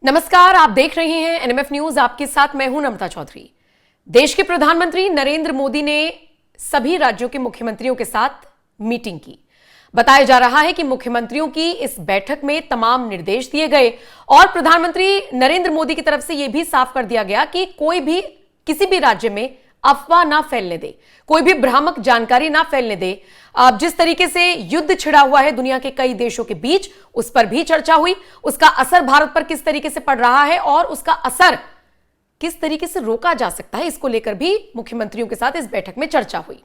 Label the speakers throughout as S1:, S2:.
S1: नमस्कार, आप देख रहे हैं एनएमएफ न्यूज। आपके साथ मैं हूं नम्रता चौधरी। देश के प्रधानमंत्री नरेंद्र मोदी ने सभी राज्यों के मुख्यमंत्रियों के साथ मीटिंग की। बताया जा रहा है कि मुख्यमंत्रियों की इस बैठक में तमाम निर्देश दिए गए और प्रधानमंत्री नरेंद्र मोदी की तरफ से यह भी साफ कर दिया गया कि कोई भी किसी भी राज्य में अफवाह ना फैलने दे, कोई भी भ्रामक जानकारी ना फैलने दे। अब जिस तरीके से युद्ध छिड़ा हुआ है दुनिया के कई देशों के बीच, उस पर भी चर्चा हुई। उसका असर भारत पर किस तरीके से पड़ रहा है और उसका असर किस तरीके से रोका जा सकता है, इसको लेकर भी मुख्यमंत्रियों के साथ इस बैठक में चर्चा हुई।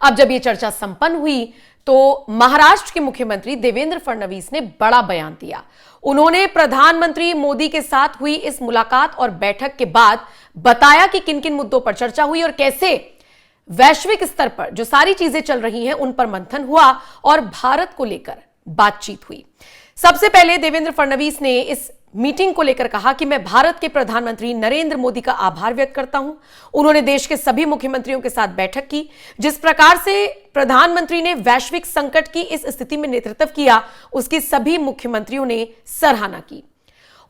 S1: अब जब यह चर्चा संपन्न हुई तो महाराष्ट्र के मुख्यमंत्री देवेंद्र फडणवीस ने बड़ा बयान दिया। उन्होंने प्रधानमंत्री मोदी के साथ हुई इस मुलाकात और बैठक के बाद बताया कि किन किन मुद्दों पर चर्चा हुई और कैसे वैश्विक स्तर पर जो सारी चीजें चल रही हैं उन पर मंथन हुआ और भारत को लेकर बातचीत हुई। सबसे पहले देवेंद्र फडणवीस ने इस मीटिंग को लेकर कहा कि मैं भारत के प्रधानमंत्री नरेंद्र मोदी का आभार व्यक्त करता हूं। उन्होंने देश के सभी मुख्यमंत्रियों के साथ बैठक की। जिस प्रकार से प्रधानमंत्री ने वैश्विक संकट की इस स्थिति में नेतृत्व किया, उसकी सभी मुख्यमंत्रियों ने सराहना की।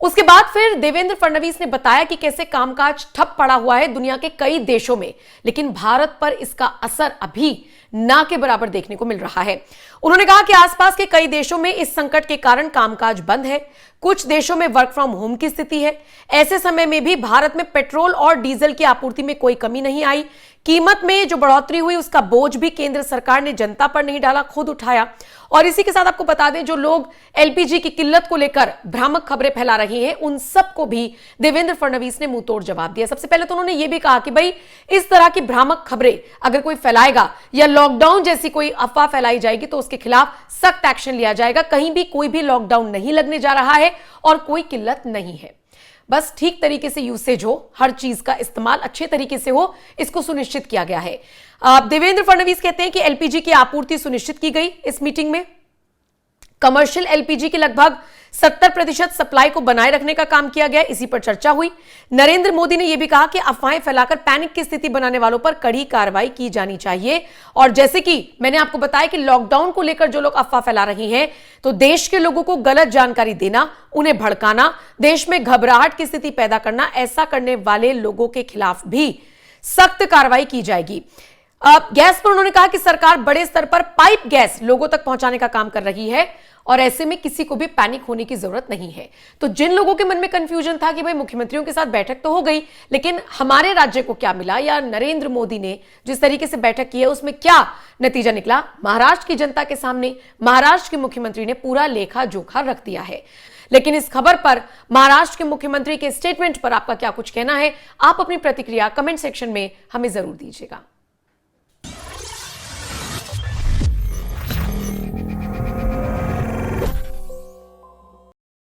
S1: उसके बाद फिर देवेंद्र फडणवीस ने बताया कि कैसे कामकाज ठप पड़ा हुआ है दुनिया के कई देशों में, लेकिन भारत पर इसका असर अभी ना के बराबर देखने को मिल रहा है। उन्होंने कहा कि आसपास के कई देशों में इस संकट के कारण कामकाज बंद है। कुछ देशों में वर्क फ्रॉम होम की स्थिति है। ऐसे समय में भी भारत में पेट्रोल और डीजल की आपूर्ति में कोई कमी नहीं आई। कीमत में जो बढ़ोतरी हुई उसका बोझ भी केंद्र सरकार ने जनता पर नहीं डाला, खुद उठाया। और इसी के साथ आपको बता दें, जो लोग एलपीजी की किल्लत को लेकर भ्रामक खबरें फैला रहे हैं उन सबको भी देवेंद्र फडणवीस ने मुंहतोड़ जवाब दिया। सबसे पहले तो उन्होंने यह भी कहा कि भाई इस तरह की भ्रामक खबरें अगर कोई फैलाएगा या लॉकडाउन जैसी कोई अफवाह फैलाई जाएगी तो उसके खिलाफ सख्त एक्शन लिया जाएगा। कहीं भी कोई भी लॉकडाउन नहीं लगने जा रहा है और कोई किल्लत नहीं है। बस ठीक तरीके से यूसेज हो, हर चीज का इस्तेमाल अच्छे तरीके से हो, इसको सुनिश्चित किया गया है। देवेंद्र फडणवीस कहते हैं कि एलपीजी की आपूर्ति सुनिश्चित की गई। इस मीटिंग में कमर्शियल एलपीजी की लगभग 70% सप्लाई को बनाए रखने का काम किया गया, इसी पर चर्चा हुई। नरेंद्र मोदी ने यह भी कहा कि अफवाहें फैलाकर पैनिक की स्थिति बनाने वालों पर कड़ी कार्रवाई की जानी चाहिए। और जैसे कि मैंने आपको बताया कि लॉकडाउन को लेकर जो लोग अफवाह फैला रहे हैं, तो देश के लोगों को गलत जानकारी देना, उन्हें भड़काना, देश में घबराहट की स्थिति पैदा करना, ऐसा करने वाले लोगों के खिलाफ भी सख्त कार्रवाई की जाएगी। गैस पर उन्होंने कहा कि सरकार बड़े स्तर पर पाइप गैस लोगों तक पहुंचाने का काम कर रही है और ऐसे में किसी को भी पैनिक होने की जरूरत नहीं है। तो जिन लोगों के मन में कंफ्यूजन था कि भाई मुख्यमंत्रियों के साथ बैठक तो हो गई, लेकिन हमारे राज्य को क्या मिला, या नरेंद्र मोदी ने जिस तरीके से बैठक की है उसमें क्या नतीजा निकला, महाराष्ट्र की जनता के सामने महाराष्ट्र के मुख्यमंत्री ने पूरा लेखा जोखा रख दिया है। लेकिन इस खबर पर, महाराष्ट्र के मुख्यमंत्री के स्टेटमेंट पर आपका क्या कुछ कहना है? आप अपनी प्रतिक्रिया कमेंट सेक्शन में हमें जरूर दीजिएगा।